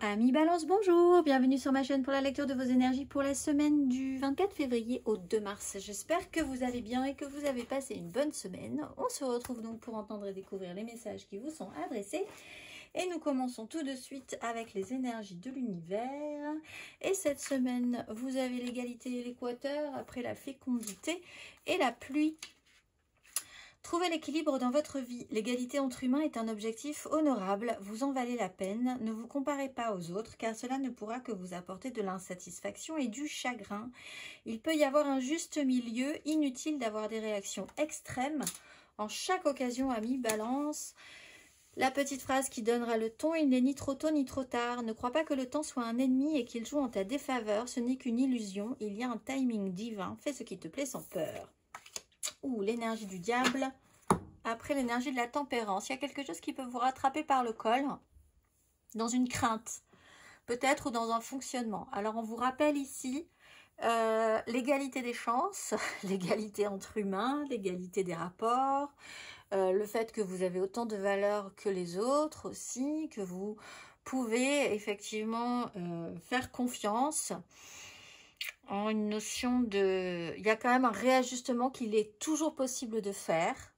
Amis Balance, bonjour, bienvenue sur ma chaîne pour la lecture de vos énergies pour la semaine du 24 février au 2 mars. J'espère que vous allez bien et que vous avez passé une bonne semaine. On se retrouve donc pour entendre et découvrir les messages qui vous sont adressés. Et nous commençons tout de suite avec les énergies de l'univers. Et cette semaine, vous avez l'égalité et l'équateur après la fécondité et la pluie. Trouvez l'équilibre dans votre vie. L'égalité entre humains est un objectif honorable. Vous en valez la peine. Ne vous comparez pas aux autres, car cela ne pourra que vous apporter de l'insatisfaction et du chagrin. Il peut y avoir un juste milieu. Inutile d'avoir des réactions extrêmes. En chaque occasion, amis Balance, la petite phrase qui donnera le ton: il n'est ni trop tôt ni trop tard. Ne crois pas que le temps soit un ennemi et qu'il joue en ta défaveur. Ce n'est qu'une illusion. Il y a un timing divin. Fais ce qui te plaît sans peur. Ou l'énergie du diable, après l'énergie de la tempérance. Il y a quelque chose qui peut vous rattraper par le col, dans une crainte, peut-être, ou dans un fonctionnement. Alors, on vous rappelle ici l'égalité des chances, l'égalité entre humains, l'égalité des rapports, le fait que vous avez autant de valeur que les autres aussi, que vous pouvez effectivement faire confiance en une notion de... Il y a quand même un réajustement qu'il est toujours possible de faire.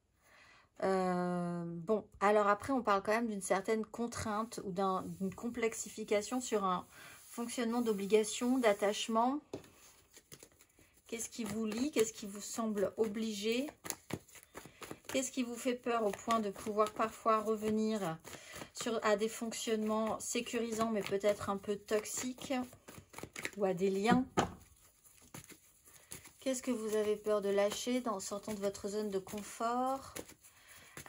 Bon, alors après, on parle quand même d'une certaine contrainte ou d'une complexification sur un fonctionnement d'obligation, d'attachement. Qu'est-ce qui vous lie? Qu'est-ce qui vous semble obligé? Qu'est-ce qui vous fait peur au point de pouvoir parfois revenir à des fonctionnements sécurisants mais peut-être un peu toxiques, ou à des liens? Qu'est-ce que vous avez peur de lâcher en sortant de votre zone de confort?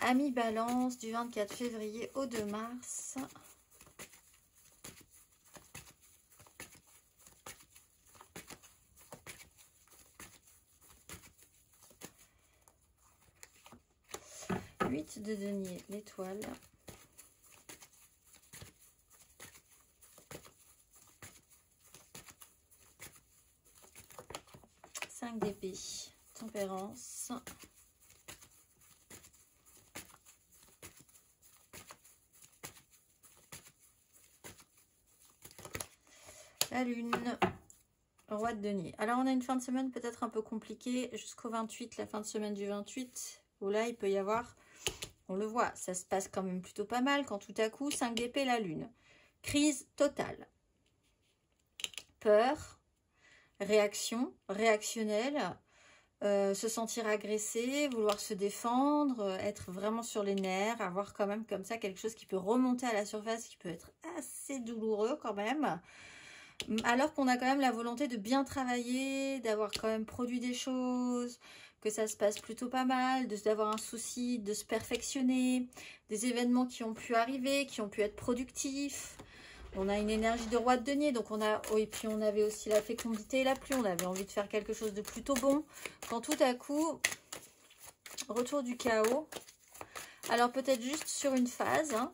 Amis Balance, du 24 février au 2 mars. Huit de denier, l'étoile. Cinq d'épée, tempérance. La lune, roi de denier. Alors, on a une fin de semaine peut-être un peu compliquée jusqu'au 28, la fin de semaine du 28, où là, il peut y avoir, on le voit, ça se passe quand même plutôt pas mal quand tout à coup, 5 d'épée, la lune. Crise totale. Peur, réaction, réactionnelle, se sentir agressé, vouloir se défendre, être vraiment sur les nerfs, avoir quand même comme ça quelque chose qui peut remonter à la surface, qui peut être assez douloureux quand même. Alors qu'on a quand même la volonté de bien travailler, d'avoir quand même produit des choses, que ça se passe plutôt pas mal, d'avoir un souci de se perfectionner, des événements qui ont pu arriver, qui ont pu être productifs. On a une énergie de roi de denier, donc on a, oh, et puis on avait aussi la fécondité et la pluie, on avait envie de faire quelque chose de plutôt bon. Quand tout à coup, retour du chaos. Alors peut-être juste sur une phase, hein.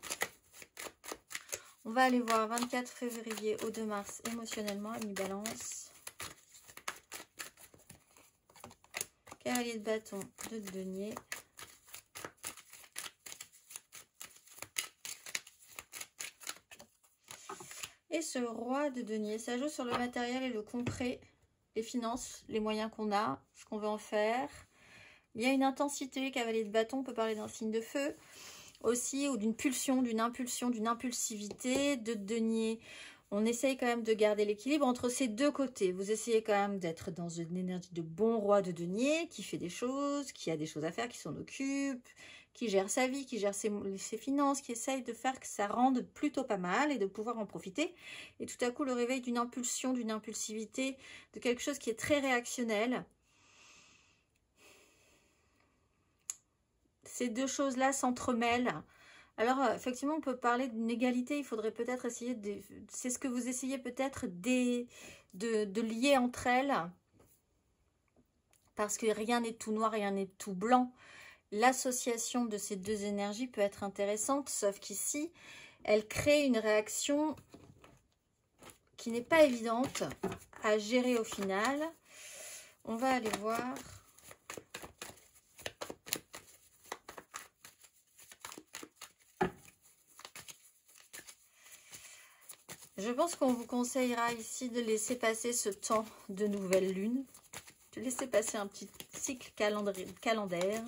On va aller voir 24 février au 2 mars émotionnellement, amis Balance. Cavalier de bâton, de denier. Et ce roi de denier, ça joue sur le matériel et le concret, les finances, les moyens qu'on a, ce qu'on veut en faire. Il y a une intensité, cavalier de bâton, on peut parler d'un signe de feu aussi, ou d'une pulsion, d'une impulsion, d'une impulsivité. De denier, on essaye quand même de garder l'équilibre entre ces deux côtés. Vous essayez quand même d'être dans une énergie de bon roi de denier, qui fait des choses, qui a des choses à faire, qui s'en occupe, qui gère sa vie, qui gère ses finances, qui essaye de faire que ça rende plutôt pas mal et de pouvoir en profiter. Et tout à coup, le réveil d'une impulsion, d'une impulsivité, de quelque chose qui est très réactionnel. Ces deux choses-là s'entremêlent. Alors, effectivement, on peut parler d'une égalité. Il faudrait peut-être essayer de... C'est ce que vous essayez peut-être de lier entre elles. Parce que rien n'est tout noir, rien n'est tout blanc. L'association de ces deux énergies peut être intéressante, sauf qu'ici, elle crée une réaction qui n'est pas évidente à gérer au final. On va aller voir... Je pense qu'on vous conseillera ici de laisser passer ce temps de nouvelle lune, de laisser passer un petit cycle calendaire.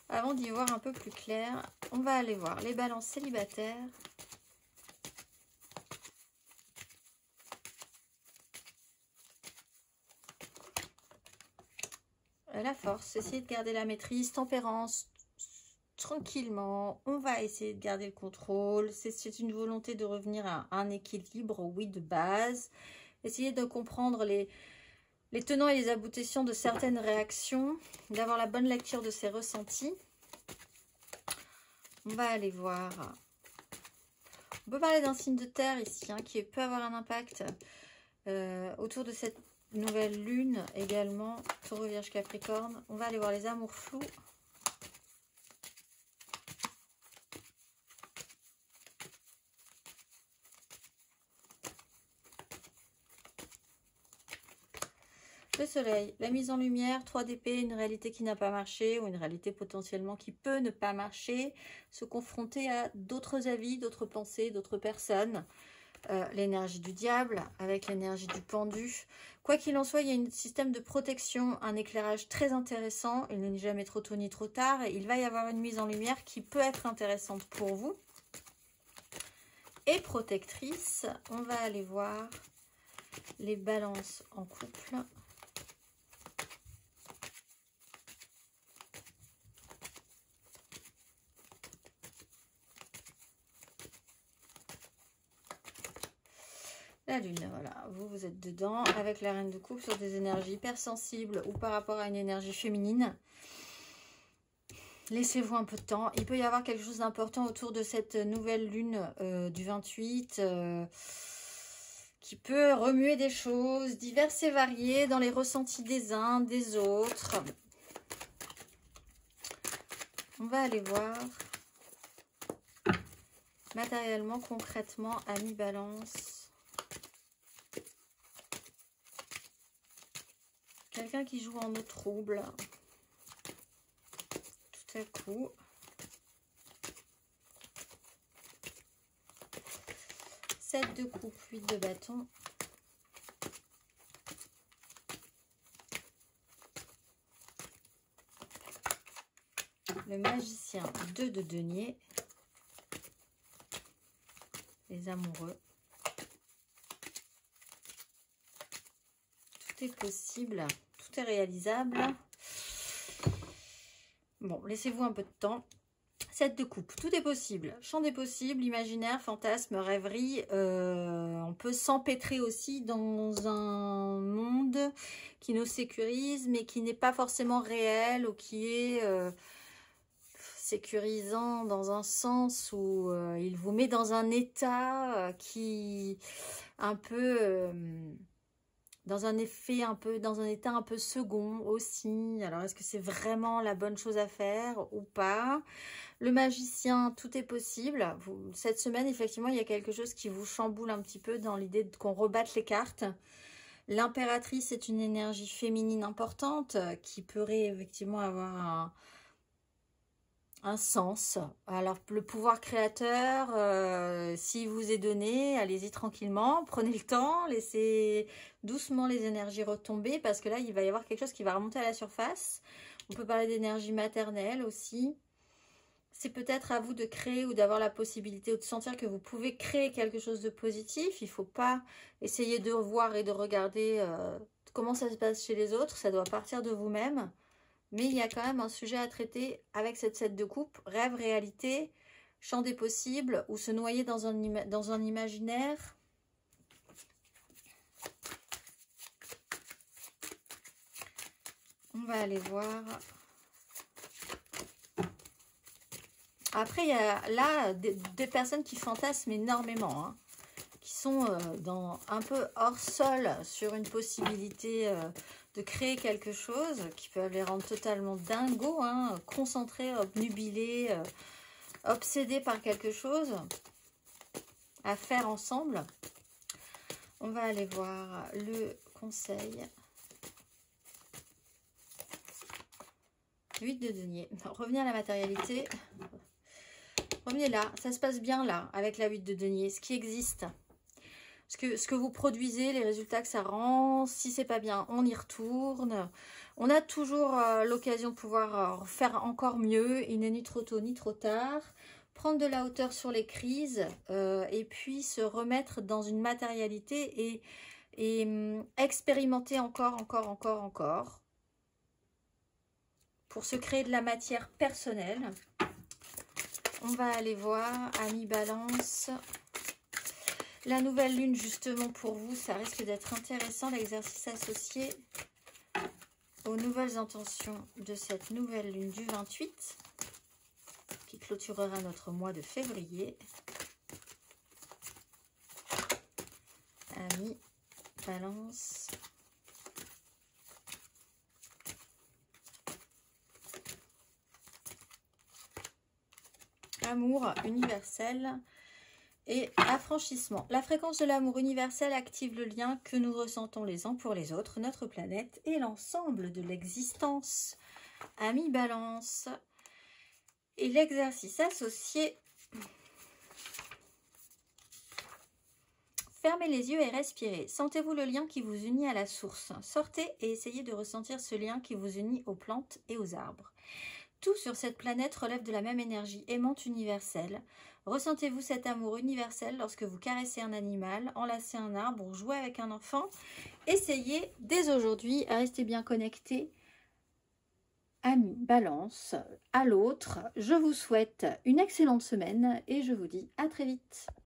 Avant d'y voir un peu plus clair, on va aller voir les balances célibataires. La force, essayer de garder la maîtrise, tempérance, tranquillement. On va essayer de garder le contrôle. C'est une volonté de revenir à un équilibre, oui, de base. Essayer de comprendre les tenants et les aboutissants de certaines réactions, d'avoir la bonne lecture de ses ressentis. On va aller voir. On peut parler d'un signe de terre ici, hein, qui peut avoir un impact autour de cette nouvelle lune également. Taureau, Vierge, Capricorne. On va aller voir les amours flous. Le soleil, la mise en lumière, 3 d'épée, une réalité qui n'a pas marché ou une réalité potentiellement qui peut ne pas marcher, se confronter à d'autres avis, d'autres pensées, d'autres personnes. L'énergie du diable avec l'énergie du pendu. Quoi qu'il en soit, il y a un système de protection, un éclairage très intéressant. Il n'est jamais trop tôt ni trop tard. Et il va y avoir une mise en lumière qui peut être intéressante pour vous. Et protectrice, on va aller voir les balances en couple. La lune, voilà, vous êtes dedans avec la reine de coupe sur des énergies hypersensibles ou par rapport à une énergie féminine. Laissez-vous un peu de temps. Il peut y avoir quelque chose d'important autour de cette nouvelle lune du 28 qui peut remuer des choses diverses et variées dans les ressentis des uns, des autres. On va aller voir matériellement, concrètement, amis balance. Quelqu'un qui joue en eau trouble. Tout à coup. Sept de coupe, 8 de bâton. Le magicien, 2 de denier. Les amoureux. Tout est possible, tout est réalisable. Bon, laissez-vous un peu de temps. 7 de coupe, tout est possible. Champ des possibles, imaginaire, fantasme, rêverie. On peut s'empêtrer aussi dans un monde qui nous sécurise, mais qui n'est pas forcément réel ou qui est sécurisant dans un sens où il vous met dans un état qui un peu... dans un effet un peu, dans un état un peu second aussi. Alors, est-ce que c'est vraiment la bonne chose à faire ou pas? Le magicien, tout est possible. Cette semaine, effectivement, il y a quelque chose qui vous chamboule un petit peu dans l'idée qu'on rebatte les cartes. L'impératrice est une énergie féminine importante qui pourrait effectivement avoir un sens. Alors, le pouvoir créateur, s'il vous est donné, allez-y tranquillement, prenez le temps, laissez doucement les énergies retomber, parce que là, il va y avoir quelque chose qui va remonter à la surface. On peut parler d'énergie maternelle aussi. C'est peut-être à vous de créer ou d'avoir la possibilité ou de sentir que vous pouvez créer quelque chose de positif. Il ne faut pas essayer de voir et de regarder comment ça se passe chez les autres. Ça doit partir de vous-même. Mais il y a quand même un sujet à traiter avec cette 7 de coupe. Rêve, réalité, champ des possibles ou se noyer dans un imaginaire. On va aller voir. Après, il y a là des personnes qui fantasment énormément, hein, qui sont un peu hors sol sur une possibilité de créer quelque chose qui peut les rendre totalement dingos, hein, concentrés, obnubilés, obsédés par quelque chose à faire ensemble. On va aller voir le conseil. 8 de denier. Revenez à la matérialité. Revenez là, ça se passe bien là, avec la 8 de denier, ce qui existe. ce que vous produisez, les résultats que ça rend. Si c'est pas bien, on y retourne. On a toujours l'occasion de pouvoir faire encore mieux. Il n'est ni trop tôt ni trop tard. Prendre de la hauteur sur les crises et puis se remettre dans une matérialité et expérimenter encore pour se créer de la matière personnelle. On va aller voir, amis Balance. La nouvelle lune, justement, pour vous, ça risque d'être intéressant, l'exercice associé aux nouvelles intentions de cette nouvelle lune du 28, qui clôturera notre mois de février. Amis Balance. Amour universel et affranchissement. La fréquence de l'amour universel active le lien que nous ressentons les uns pour les autres, notre planète et l'ensemble de l'existence. Amis Balance. Et l'exercice associé. Fermez les yeux et respirez. Sentez-vous le lien qui vous unit à la source. Sortez et essayez de ressentir ce lien qui vous unit aux plantes et aux arbres. Tout sur cette planète relève de la même énergie aimante universelle. Ressentez-vous cet amour universel lorsque vous caressez un animal, enlacez un arbre ou jouez avec un enfant. Essayez dès aujourd'hui à rester bien connecté. Amis Balance, à l'autre. Je vous souhaite une excellente semaine et je vous dis à très vite.